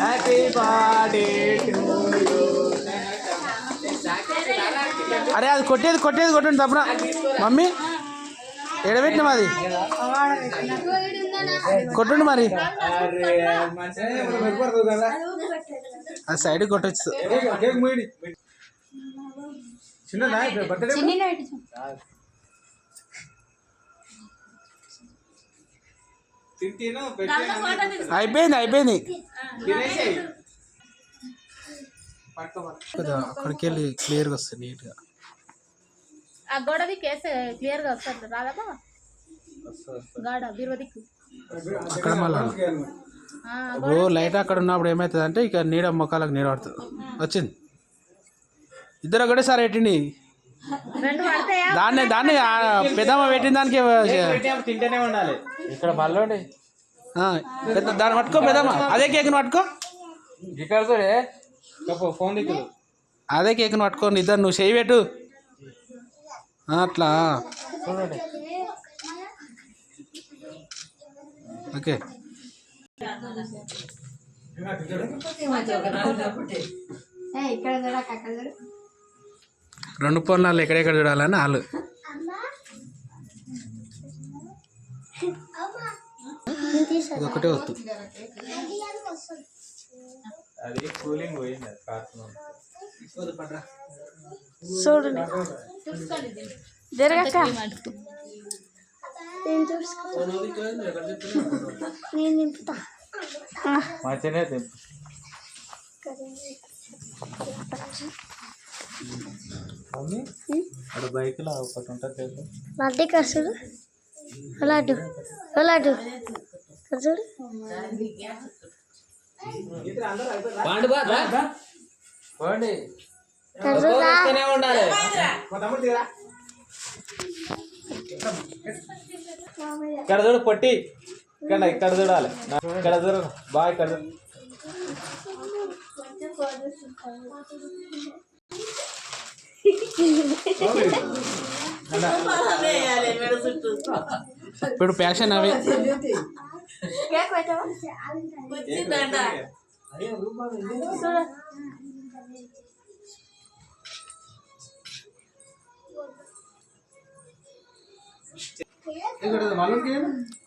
Happy birthday to you. అరే అది కొట్టేది కొట్టండి తప్పున మమ్మీ ఎడబెట్టినాం అది కొట్టండి మరి అది సైడ్ కొట్టచ్చు. అయిపోయింది అక్కడికి వెళ్ళి క్లియర్గా వస్తుంది నీట్గా. ఆ గోడది కేసు క్లియర్గా వస్తుంది రాదా గాడ బీరువదికి అక్కడ మళ్ళీ ఇప్పుడు లైట్ అక్కడ ఉన్నప్పుడు ఏమవుతుంది అంటే ఇక నీడ మొక్కలకు నీడ పడుతుంది. వచ్చింది ఇద్దరు ఒకటే సార్ పెట్టింది దాన్ని పెద్దమ్మ పెట్టిన దానికి తింటేనే ఉండాలి. ఇక్కడ మళ్ళీ పెద్ద దాన్ని పట్టుకో పెద్దమ్మ అదే కేక్ని పట్టుకో ఇక్కడ ఫోన్ దిక్కులు అదే కేక్ని పట్టుకోండి ఇద్దరు నువ్వు చేయి పెట్టు అట్లా ఓకే. రెండు పొన్నాళ్ళు ఎక్కడెక్కడ చూడాలని వాళ్ళు ఒకటే వస్తుంది. అది కూలింగ్ పోయింది చూడండి జరగక నేను నింపుతా మంచిగానే తెంపు. అక్కడ బైక్లో ఒకటి ఉంటుంది లడ్డు కసుడు లడ్డు లడ్డు చూడు ఉండాలి. ఇక్కడ చూడు పొట్టి ఇక్కడ చూడాలి. ఇక్కడ చూడు బాగా ఇక్కడ చూడు. ఇప్పుడు ప్యాషన్ అవి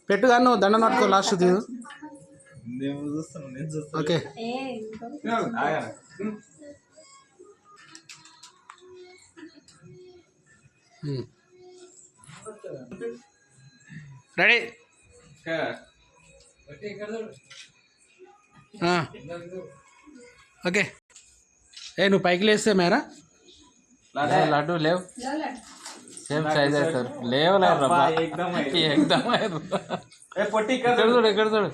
పెట్టు కానీ నువ్వు దండం పట్టుకో లాస్ట్ తీరు. Okay ready. ఓకే నువ్వు పైకి లేస్తే మేరా లడ్డు లేవు సేమ్ సైజ్ అవుతారు లేవు పొట్టి ఇక్కడ చూడు ఇక్కడ చూడు.